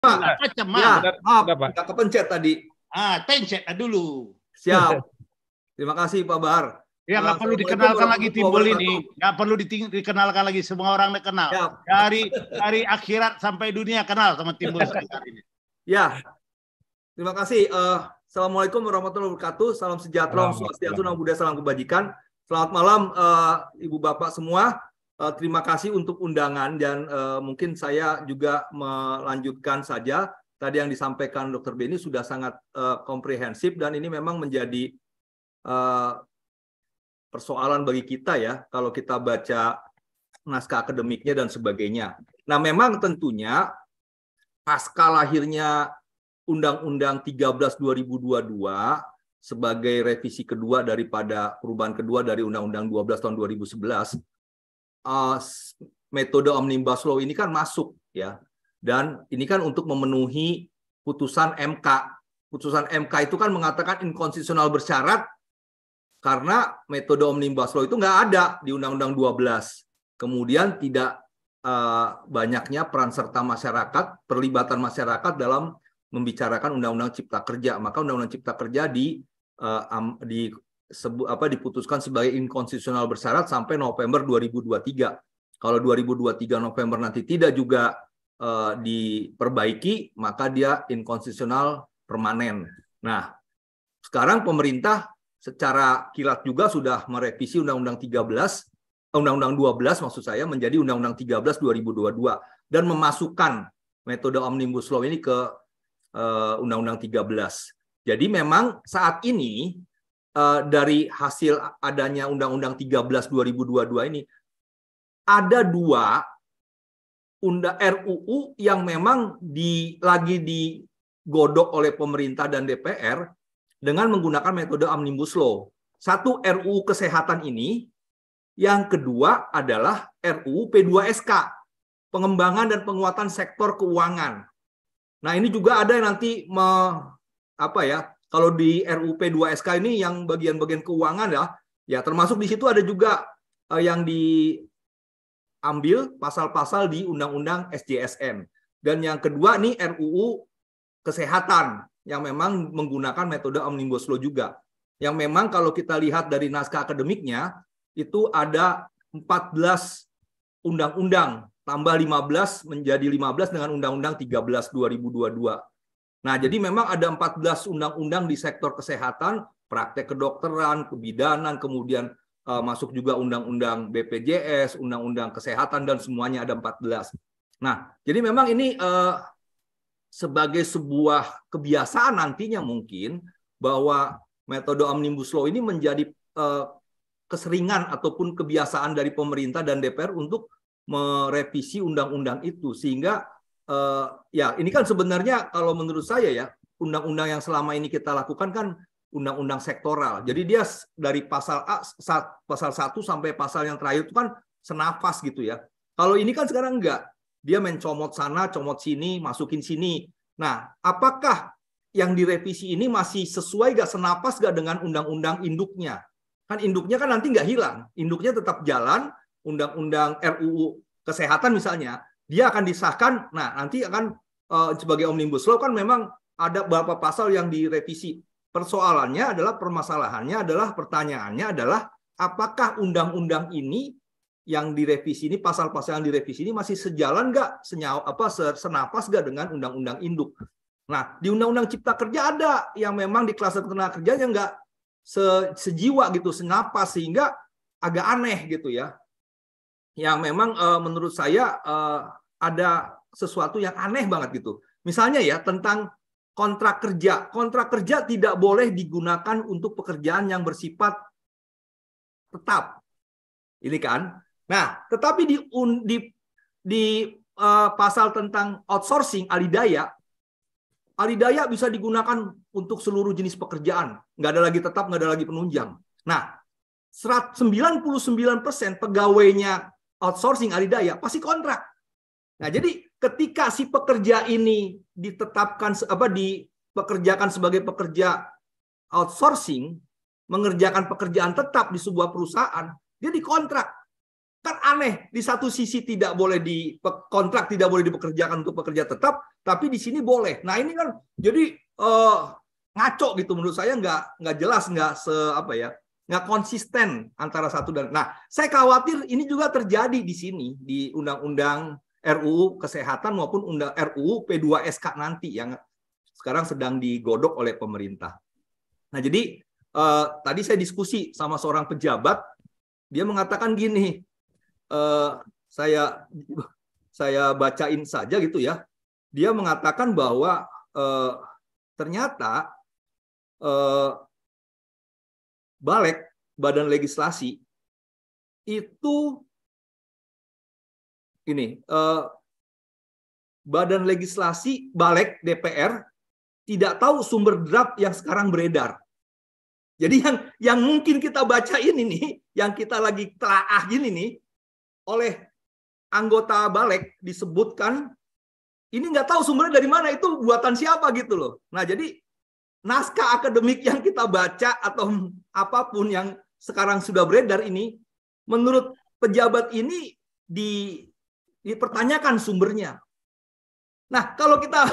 Macam Ya, mana? maaf, Kenapa? nggak kepencet tadi. Pencet dulu. Siap. Terima kasih Pak Bahar. Ya nggak perlu Assalamualaikum dikenalkan lagi warahmatullahi timbul ini, wabarakatuh. nggak perlu dikenalkan lagi, semua orang kenal. Siap. Dari akhirat sampai dunia kenal sama timbul sekitar ini. Ya, terima kasih. Assalamualaikum warahmatullahi wabarakatuh. Salam sejahtera, Om Swastiastu, Namo Buddhaya, salam kebajikan. Selamat malam, Ibu Bapak semua. Terima kasih untuk undangan dan mungkin saya juga melanjutkan saja tadi yang disampaikan Dr. Beni sudah sangat komprehensif dan ini memang menjadi persoalan bagi kita ya kalau kita baca naskah akademiknya dan sebagainya. Nah, memang tentunya pasca lahirnya Undang-Undang 13 2022 sebagai revisi kedua daripada perubahan kedua dari Undang-Undang 12 tahun 2011, metode Omnibus Law ini kan masuk ya. Dan ini kan untuk memenuhi putusan MK. Putusan MK itu kan mengatakan inkonstitusional bersyarat karena metode Omnibus Law itu nggak ada di Undang-Undang 12. Kemudian tidak banyaknya peran serta masyarakat, perlibatan masyarakat dalam membicarakan Undang-Undang Cipta Kerja. Maka Undang-Undang Cipta Kerja diputuskan sebagai inkonstitusional bersyarat sampai November 2023. Kalau 2023 November nanti tidak juga diperbaiki, maka dia inkonstitusional permanen. Nah, sekarang pemerintah secara kilat juga sudah merevisi Undang-Undang 12 maksud saya menjadi Undang-Undang 13 2022 dan memasukkan metode Omnibus Law ini ke Undang-Undang 13. Jadi memang saat ini dari hasil adanya Undang-Undang 13 2022 ini ada dua RUU yang memang lagi digodok oleh pemerintah dan DPR dengan menggunakan metode Omnibus Law. Satu RUU kesehatan ini, yang kedua adalah RUU P2SK, pengembangan dan penguatan sektor keuangan. Nah, ini juga ada yang nanti kalau di RUU P2SK ini yang bagian-bagian keuangan ya termasuk di situ ada juga yang diambil pasal-pasal di Undang-Undang SJSN. Dan yang kedua nih RUU kesehatan yang memang menggunakan metode Omnibus Law juga. Yang memang kalau kita lihat dari naskah akademiknya itu ada 14 undang-undang tambah 15 menjadi 15 dengan Undang-Undang 13 2022. Nah, jadi memang ada 14 undang-undang di sektor kesehatan, praktek kedokteran, kebidanan, kemudian masuk juga Undang-Undang BPJS, Undang-Undang Kesehatan, dan semuanya ada 14. Nah, jadi memang ini sebagai sebuah kebiasaan nantinya mungkin bahwa metode Omnibus Law ini menjadi keseringan ataupun kebiasaan dari pemerintah dan DPR untuk merevisi undang-undang itu. Sehingga ya ini kan sebenarnya kalau menurut saya ya, undang-undang yang selama ini kita lakukan kan undang-undang sektoral. Jadi dia dari pasal 1 sampai pasal yang terakhir itu kan senafas gitu ya. Kalau ini kan sekarang enggak. Dia mencomot sana, comot sini, masukin sini. Nah, apakah yang direvisi ini masih sesuai gak, senapas gak dengan undang-undang induknya? Kan induknya kan nanti nggak hilang. Induknya tetap jalan, undang-undang RUU kesehatan misalnya, dia akan disahkan, nah nanti akan sebagai Omnibus Law kan memang ada beberapa pasal yang direvisi. Persoalannya adalah, permasalahannya adalah, pertanyaannya adalah, apakah undang-undang ini yang direvisi ini, pasal-pasal yang direvisi ini masih sejalan nggak, senapas nggak dengan undang-undang induk. Nah, di undang-undang Cipta Kerja ada yang memang di kluster tenaga kerja yang nggak sejiwa gitu, senapas, sehingga agak aneh gitu ya. Yang memang menurut saya ada sesuatu yang aneh banget gitu. Misalnya ya tentang kontrak kerja. Kontrak kerja tidak boleh digunakan untuk pekerjaan yang bersifat tetap. Ini kan. Nah, tetapi di pasal tentang outsourcing alidaya bisa digunakan untuk seluruh jenis pekerjaan. Nggak ada lagi tetap, nggak ada lagi penunjang. Nah, 99% pegawainya outsourcing alidaya pasti kontrak. Nah, jadi ketika si pekerja ini ditetapkan dipekerjakan sebagai pekerja outsourcing, mengerjakan pekerjaan tetap di sebuah perusahaan, dia dikontrak. Kan aneh, di satu sisi tidak boleh kontrak tidak boleh dipekerjakan untuk pekerja tetap, tapi di sini boleh. Nah ini kan jadi ngaco gitu menurut saya, nggak jelas, nggak konsisten antara satu dan. Nah saya khawatir ini juga terjadi di sini di Undang-Undang RUU Kesehatan maupun RUU P2SK nanti yang sekarang sedang digodok oleh pemerintah. Nah jadi tadi saya diskusi sama seorang pejabat, dia mengatakan gini. Saya bacain saja gitu ya. Dia mengatakan bahwa ternyata Badan Legislasi itu Badan Legislasi Balek DPR tidak tahu sumber draft yang sekarang beredar. Jadi yang mungkin kita baca ini nih, yang kita lagi telaah gini nih, oleh anggota Balek disebutkan ini nggak tahu sumbernya dari mana, itu buatan siapa gitu loh. Nah jadi naskah akademik yang kita baca atau apapun yang sekarang sudah beredar ini, menurut pejabat ini dipertanyakan sumbernya. Nah kalau kita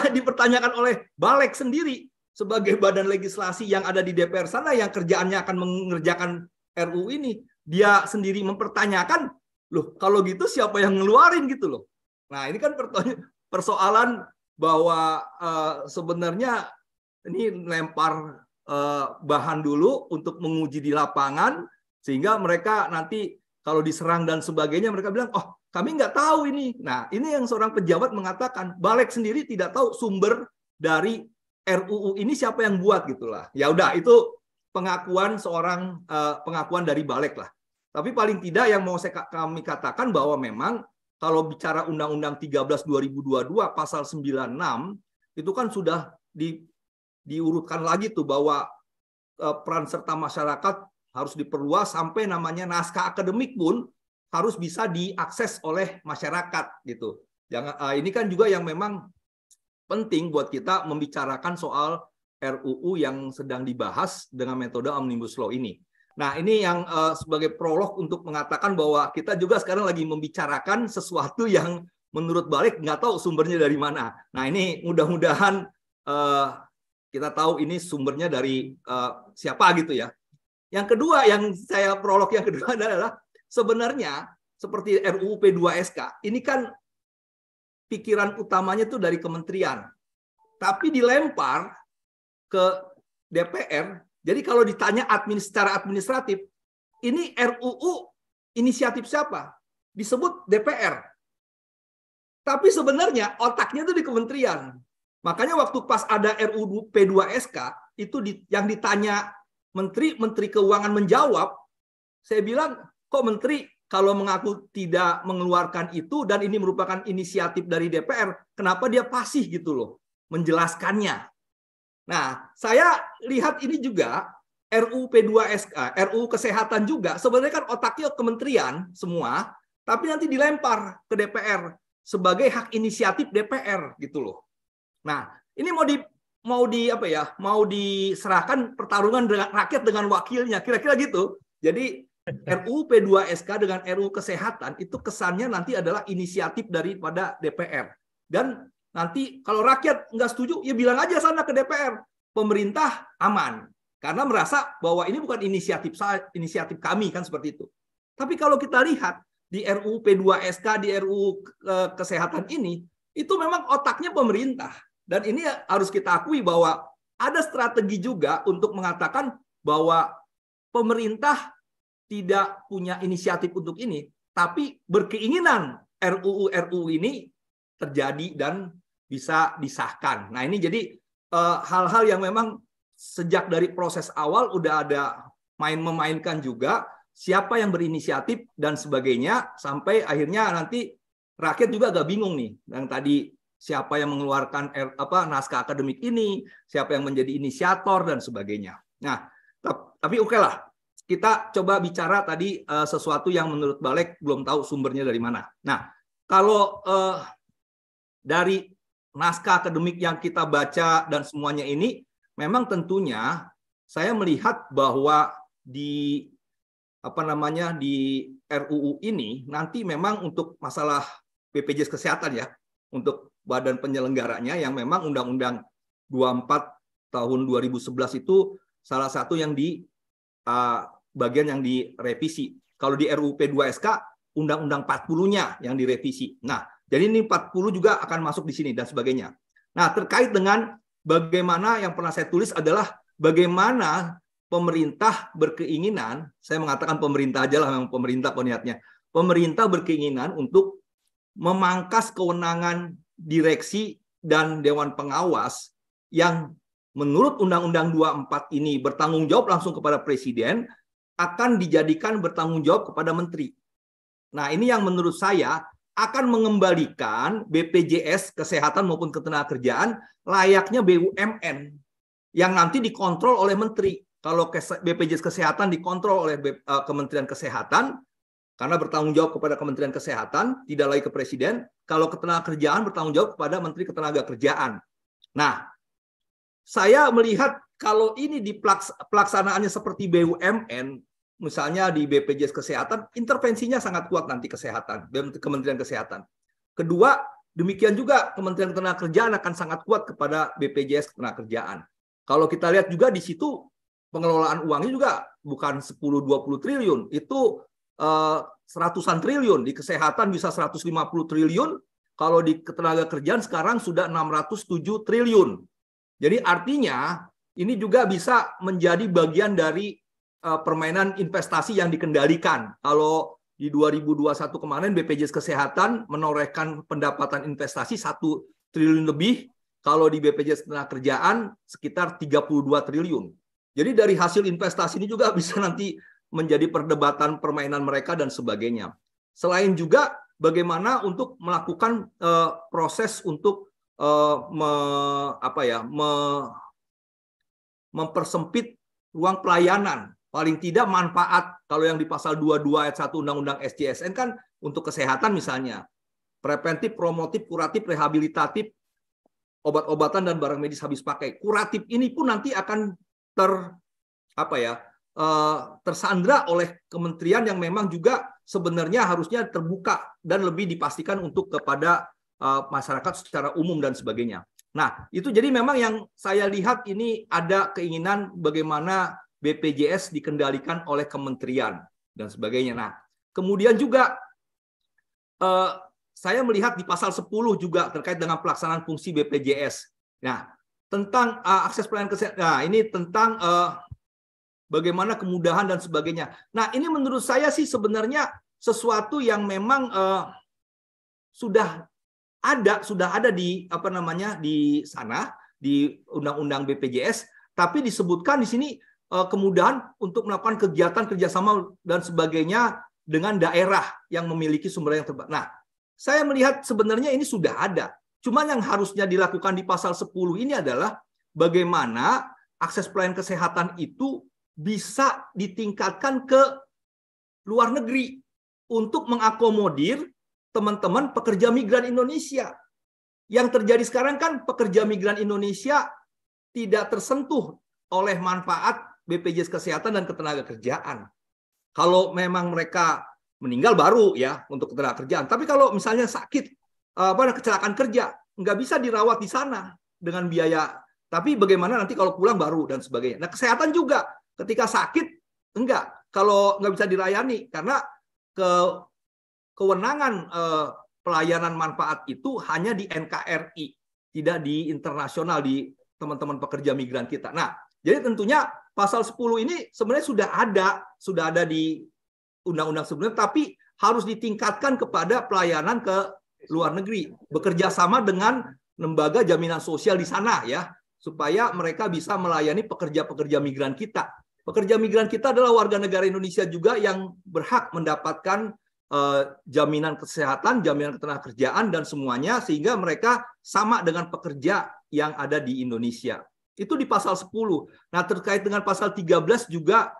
dipertanyakan oleh Balek sendiri sebagai badan legislasi yang ada di DPR sana yang kerjaannya akan mengerjakan RUU ini, dia sendiri mempertanyakan, loh kalau gitu siapa yang ngeluarin gitu loh. Nah ini kan persoalan bahwa sebenarnya ini lempar bahan dulu untuk menguji di lapangan, sehingga mereka nanti kalau diserang dan sebagainya mereka bilang, oh kami nggak tahu ini. Nah ini yang seorang pejabat mengatakan, Balek sendiri tidak tahu sumber dari RUU ini siapa yang buat gitulah. Ya udah itu pengakuan pengakuan dari Balek lah. Tapi paling tidak yang mau kami katakan bahwa memang kalau bicara Undang-Undang 13 2022 pasal 96 itu kan sudah diurutkan lagi tuh bahwa peran serta masyarakat harus diperluas sampai namanya naskah akademik pun harus bisa diakses oleh masyarakat gitu. Ini kan juga yang memang penting buat kita membicarakan soal RUU yang sedang dibahas dengan metode Omnibus Law ini. Nah, ini yang sebagai prolog untuk mengatakan bahwa kita juga sekarang lagi membicarakan sesuatu yang menurut Balek nggak tahu sumbernya dari mana. Nah, ini mudah-mudahan kita tahu ini sumbernya dari siapa gitu ya. Yang kedua, yang saya prolog yang kedua adalah sebenarnya seperti RUU P2SK, ini kan pikiran utamanya tuh dari kementerian, tapi dilempar ke DPR. Jadi kalau ditanya secara administratif, ini RUU inisiatif siapa? Disebut DPR. Tapi sebenarnya otaknya itu di kementerian. Makanya waktu pas ada RUU P2SK, itu yang ditanya Menteri Keuangan menjawab, saya bilang, kok Menteri kalau mengaku tidak mengeluarkan itu dan ini merupakan inisiatif dari DPR, kenapa dia pasif gitu loh menjelaskannya? Nah, saya lihat ini juga RUU P2SK, RUU Kesehatan juga sebenarnya kan otaknya kementerian semua, tapi nanti dilempar ke DPR sebagai hak inisiatif DPR gitu loh. Nah, ini mau diserahkan pertarungan dengan rakyat dengan wakilnya, kira-kira gitu. Jadi RUU P2SK dengan RUU Kesehatan itu kesannya nanti adalah inisiatif daripada DPR. Dan nanti kalau rakyat nggak setuju, ya bilang aja sana ke DPR. Pemerintah aman. Karena merasa bahwa ini bukan inisiatif kami, kan seperti itu. Tapi kalau kita lihat di RUU P2SK, di RUU Kesehatan ini, itu memang otaknya pemerintah. Dan ini harus kita akui bahwa ada strategi juga untuk mengatakan bahwa pemerintah tidak punya inisiatif untuk ini, tapi berkeinginan RUU ini terjadi dan bisa disahkan. Nah ini jadi hal-hal yang memang sejak dari proses awal udah ada memainkan juga siapa yang berinisiatif dan sebagainya, sampai akhirnya nanti rakyat juga agak bingung nih. Yang tadi siapa yang mengeluarkan naskah akademik ini, siapa yang menjadi inisiator dan sebagainya. Nah, tapi oke lah. Kita coba bicara tadi sesuatu yang menurut Balek belum tahu sumbernya dari mana. Nah, kalau dari naskah akademik yang kita baca dan semuanya ini, memang tentunya saya melihat bahwa di apa namanya di RUU ini nanti memang untuk masalah BPJS Kesehatan ya, untuk badan penyelenggaranya yang memang Undang-Undang 24 tahun 2011 itu salah satu yang di bagian yang direvisi. Kalau di RUU P2SK Undang-Undang 40-nya yang direvisi. Nah, jadi ini 40 juga akan masuk di sini dan sebagainya. Nah, terkait dengan bagaimana yang pernah saya tulis adalah bagaimana pemerintah berkeinginan, saya mengatakan pemerintah aja lah, memang pemerintah niatnya. Pemerintah berkeinginan untuk memangkas kewenangan direksi dan dewan pengawas yang menurut Undang-Undang 24 ini bertanggung jawab langsung kepada presiden, akan dijadikan bertanggung jawab kepada menteri. Nah, ini yang menurut saya akan mengembalikan BPJS Kesehatan maupun Ketenagakerjaan layaknya BUMN yang nanti dikontrol oleh menteri. Kalau BPJS Kesehatan dikontrol oleh Kementerian Kesehatan, karena bertanggung jawab kepada Kementerian Kesehatan, tidak lagi ke presiden. Kalau Ketenagakerjaan bertanggung jawab kepada Menteri Ketenagakerjaan. Nah, saya melihat kalau ini di pelaksanaannya seperti BUMN, misalnya di BPJS Kesehatan, intervensinya sangat kuat nanti kesehatan, Kementerian Kesehatan. Kedua, demikian juga Kementerian Ketenagakerjaan akan sangat kuat kepada BPJS Ketenagakerjaan. Kalau kita lihat juga di situ, pengelolaan uangnya juga bukan 10-20 triliun, itu seratusan triliun. Di kesehatan bisa 150 triliun, kalau di Ketenagakerjaan sekarang sudah 607 triliun. Jadi artinya ini juga bisa menjadi bagian dari permainan investasi yang dikendalikan. Kalau di 2021 kemarin BPJS Kesehatan menorehkan pendapatan investasi 1 triliun lebih, kalau di BPJS Ketenagakerjaan sekitar 32 triliun. Jadi dari hasil investasi ini juga bisa nanti menjadi perdebatan permainan mereka dan sebagainya. Selain juga bagaimana untuk melakukan proses untuk mempersempit ruang pelayanan. Paling tidak manfaat, kalau yang di pasal 22 ayat 1 Undang-Undang SJSN kan untuk kesehatan misalnya, preventif, promotif, kuratif, rehabilitatif, obat-obatan dan barang medis habis pakai. Kuratif ini pun nanti akan tersandra oleh kementerian yang memang juga sebenarnya harusnya terbuka dan lebih dipastikan untuk kepada masyarakat secara umum dan sebagainya. Nah, itu jadi memang yang saya lihat ini ada keinginan bagaimana BPJS dikendalikan oleh kementerian dan sebagainya. Nah, kemudian juga saya melihat di pasal 10 juga terkait dengan pelaksanaan fungsi BPJS. Nah, tentang akses pelayanan kesehatan. Nah, ini tentang bagaimana kemudahan dan sebagainya. Nah, ini menurut saya sih sebenarnya sesuatu yang memang sudah ada di di sana di Undang-Undang BPJS, tapi disebutkan di sini kemudahan untuk melakukan kegiatan kerjasama dan sebagainya dengan daerah yang memiliki sumber yang terbatas. Nah, saya melihat sebenarnya ini sudah ada. Cuma yang harusnya dilakukan di pasal 10 ini adalah bagaimana akses pelayanan kesehatan itu bisa ditingkatkan ke luar negeri untuk mengakomodir teman-teman pekerja migran Indonesia. Yang terjadi sekarang kan pekerja migran Indonesia tidak tersentuh oleh manfaat BPJS Kesehatan dan Ketenagakerjaan. Kalau memang mereka meninggal baru ya untuk ketenagakerjaan. Tapi kalau misalnya sakit, kecelakaan kerja, nggak bisa dirawat di sana dengan biaya. Tapi bagaimana nanti kalau pulang baru dan sebagainya. Nah, kesehatan juga ketika sakit enggak, kalau nggak bisa dilayani karena kewenangan pelayanan manfaat itu hanya di NKRI, tidak di internasional, di teman-teman pekerja migran kita. Nah, jadi tentunya pasal 10 ini sebenarnya sudah ada di undang-undang sebelumnya, tapi harus ditingkatkan kepada pelayanan ke luar negeri, bekerja sama dengan lembaga jaminan sosial di sana ya, supaya mereka bisa melayani pekerja-pekerja migran kita. Pekerja migran kita adalah warga negara Indonesia juga yang berhak mendapatkan jaminan kesehatan, jaminan ketenagakerjaan dan semuanya, sehingga mereka sama dengan pekerja yang ada di Indonesia. Itu di pasal 10. Nah, terkait dengan pasal 13 juga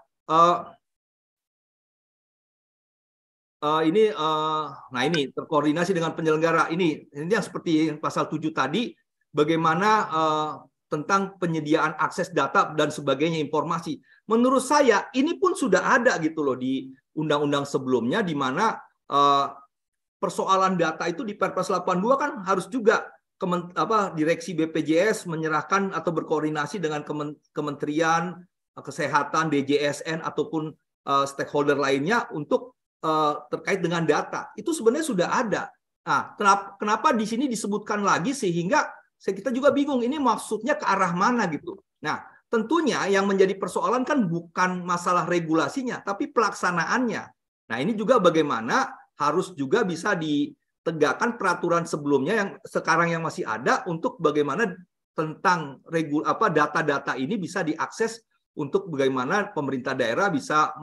ini terkoordinasi dengan penyelenggara. Ini yang seperti pasal 7 tadi, bagaimana tentang penyediaan akses data dan sebagainya, informasi. Menurut saya ini pun sudah ada gitu loh di undang-undang sebelumnya, di mana persoalan data itu di Perpres 82 kan harus juga Direksi BPJS menyerahkan atau berkoordinasi dengan Kementerian Kesehatan, DJSN ataupun stakeholder lainnya untuk terkait dengan data. Itu sebenarnya sudah ada. Nah, kenapa di sini disebutkan lagi sehingga kita juga bingung ini maksudnya ke arah mana gitu. Nah, tentunya yang menjadi persoalan kan bukan masalah regulasinya, tapi pelaksanaannya. Nah, ini juga bagaimana harus juga bisa ditegakkan peraturan sebelumnya yang sekarang yang masih ada untuk bagaimana tentang data-data ini bisa diakses untuk bagaimana pemerintah daerah bisa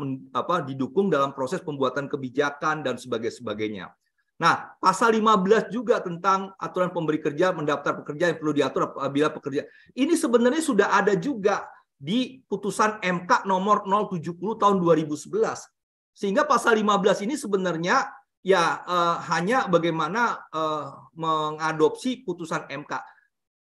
didukung dalam proses pembuatan kebijakan dan sebagainya. Nah, pasal 15 juga tentang aturan pemberi kerja, mendaftar pekerja yang perlu diatur apabila pekerja. Ini sebenarnya sudah ada juga di putusan MK nomor 070 tahun 2011. Sehingga pasal 15 ini sebenarnya hanya bagaimana mengadopsi putusan MK.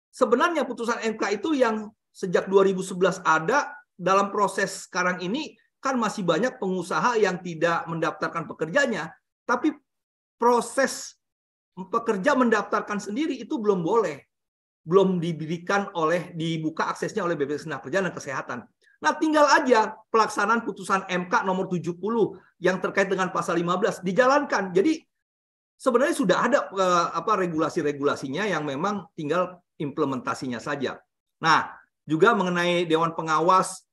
Sebenarnya putusan MK itu yang sejak 2011 ada, dalam proses sekarang ini kan masih banyak pengusaha yang tidak mendaftarkan pekerjanya, tapi proses pekerja mendaftarkan sendiri itu belum boleh, belum dibuka aksesnya oleh BPJS Ketenagakerjaan dan Kesehatan. Nah, tinggal aja pelaksanaan putusan MK nomor 70 yang terkait dengan pasal 15 dijalankan. Jadi sebenarnya sudah ada regulasi-regulasinya yang memang tinggal implementasinya saja. Nah, juga mengenai Dewan Pengawas,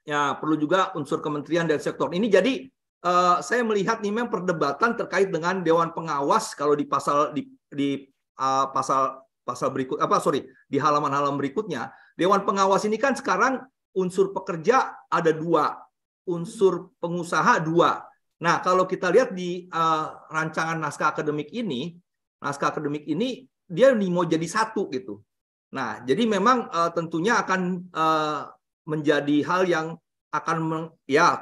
ya perlu juga unsur kementerian dan sektor ini. Jadi saya melihat nih memang perdebatan terkait dengan Dewan Pengawas kalau di pasal berikut di halaman-halaman berikutnya. Dewan Pengawas ini kan sekarang unsur pekerja ada 2, unsur pengusaha 2. Nah, kalau kita lihat di rancangan naskah akademik ini dia mau jadi 1 gitu. Nah, jadi memang tentunya akan menjadi hal yang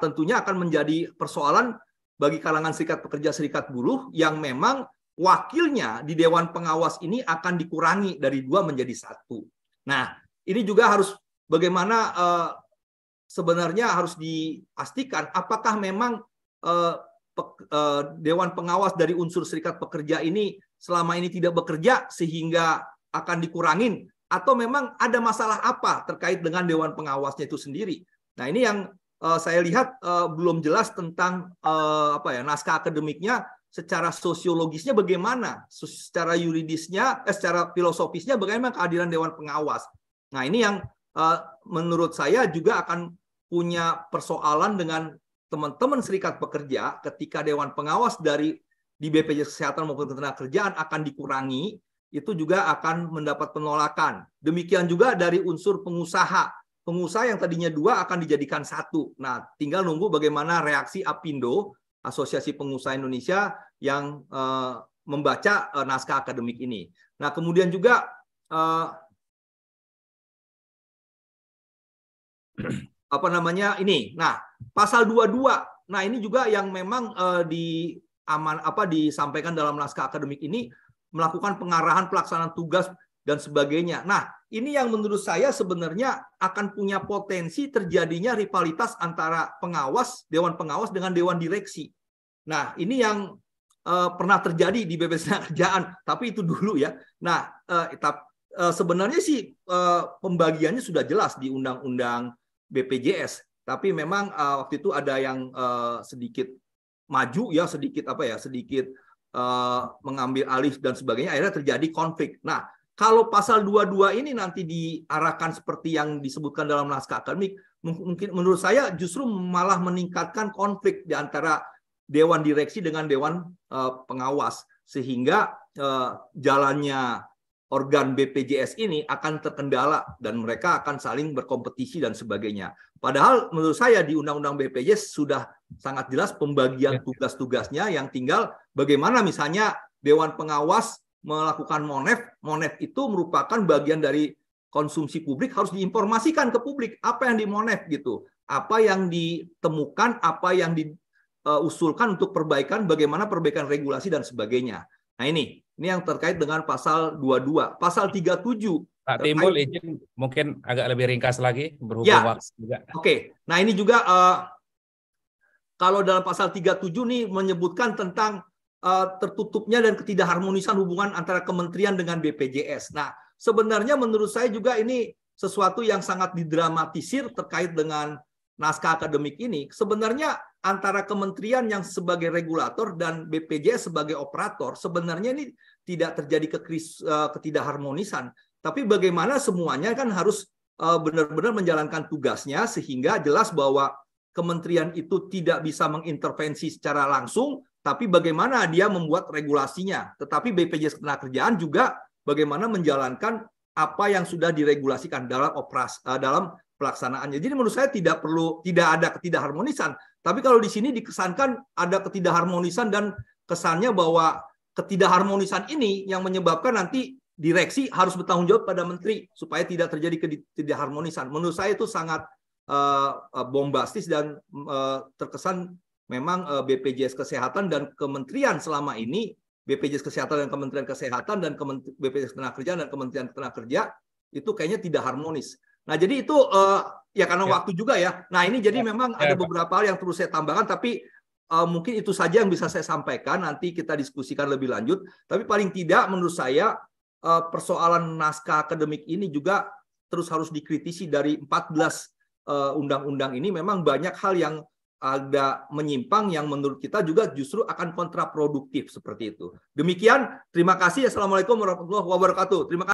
tentunya akan menjadi persoalan bagi kalangan serikat pekerja, serikat buruh yang memang wakilnya di Dewan Pengawas ini akan dikurangi dari 2 menjadi 1. Nah, ini juga harus bagaimana sebenarnya harus dipastikan apakah memang Dewan Pengawas dari unsur serikat pekerja ini selama ini tidak bekerja sehingga akan dikurangin, atau memang ada masalah apa terkait dengan Dewan Pengawasnya itu sendiri. Nah, ini yang saya lihat belum jelas tentang naskah akademiknya secara sosiologisnya bagaimana, secara yuridisnya, secara filosofisnya bagaimana kehadiran Dewan Pengawas. Nah, ini yang menurut saya juga akan punya persoalan dengan teman-teman serikat pekerja ketika Dewan Pengawas di BPJS Kesehatan maupun Ketenagakerjaan akan dikurangi, itu juga akan mendapat penolakan. Demikian juga dari unsur pengusaha. Pengusaha yang tadinya 2 akan dijadikan 1. Nah, tinggal nunggu bagaimana reaksi APindo, Asosiasi Pengusaha Indonesia, yang membaca naskah akademik ini. Nah, kemudian juga Nah, pasal 22. Nah, ini juga yang memang disampaikan dalam naskah akademik ini, melakukan pengarahan pelaksanaan tugas dan sebagainya. Nah, ini yang menurut saya sebenarnya akan punya potensi terjadinya rivalitas antara Dewan Pengawas dengan Dewan Direksi. Nah, ini yang pernah terjadi di BPJS Ketenagakerjaan, tapi itu dulu ya. Nah, sebenarnya sih pembagiannya sudah jelas di Undang-Undang BPJS, tapi memang waktu itu ada yang sedikit maju ya, sedikit mengambil alih dan sebagainya, akhirnya terjadi konflik. Nah, kalau pasal 22 ini nanti diarahkan seperti yang disebutkan dalam naskah akademik, mungkin menurut saya justru malah meningkatkan konflik di antara Dewan Direksi dengan Dewan Pengawas, sehingga jalannya organ BPJS ini akan terkendala dan mereka akan saling berkompetisi dan sebagainya. Padahal menurut saya di Undang-Undang BPJS sudah sangat jelas pembagian tugas-tugasnya, yang tinggal bagaimana misalnya Dewan Pengawas melakukan Monef itu merupakan bagian dari konsumsi publik, harus diinformasikan ke publik apa yang di Monef gitu, apa yang ditemukan, apa yang diusulkan untuk perbaikan, bagaimana perbaikan regulasi dan sebagainya. Nah, ini yang terkait dengan pasal 22. Pasal 37 Pak Timbul izin mungkin agak lebih ringkas lagi berhubung Ya. waktu juga. Oke. Nah, ini juga kalau dalam pasal 37 nih menyebutkan tentang tertutupnya dan ketidakharmonisan hubungan antara kementerian dengan BPJS. Nah, sebenarnya menurut saya juga ini sesuatu yang sangat didramatisir terkait dengan naskah akademik ini. Sebenarnya antara kementerian yang sebagai regulator dan BPJS sebagai operator, sebenarnya ini tidak terjadi ketidakharmonisan. Tapi bagaimana semuanya kan harus benar-benar menjalankan tugasnya sehingga jelas bahwa kementerian itu tidak bisa mengintervensi secara langsung, tapi bagaimana dia membuat regulasinya. Tetapi BPJS Ketenagakerjaan juga bagaimana menjalankan apa yang sudah diregulasikan dalam dalam pelaksanaannya. Jadi menurut saya tidak ada ketidakharmonisan. Tapi kalau di sini dikesankan ada ketidakharmonisan dan kesannya bahwa ketidakharmonisan ini yang menyebabkan nanti direksi harus bertanggung jawab pada menteri supaya tidak terjadi ketidakharmonisan. Menurut saya itu sangat bombastis dan terkesan memang BPJS Kesehatan dan Kementerian selama ini, BPJS Kesehatan dan Kementerian Kesehatan dan BPJS Ketenagakerjaan dan Kementerian Ketenagakerja itu kayaknya tidak harmonis. Nah, jadi itu ya karena waktu juga ya. Nah, ini jadi memang ada beberapa hal yang perlu saya tambahkan, tapi mungkin itu saja yang bisa saya sampaikan. Nanti kita diskusikan lebih lanjut. Tapi paling tidak menurut saya persoalan naskah akademik ini juga terus harus dikritisi. Dari 14 undang-undang ini memang banyak hal yang agak menyimpang yang menurut kita juga justru akan kontraproduktif seperti itu. Demikian, terima kasih. Assalamualaikum warahmatullahi wabarakatuh. Terima kasih.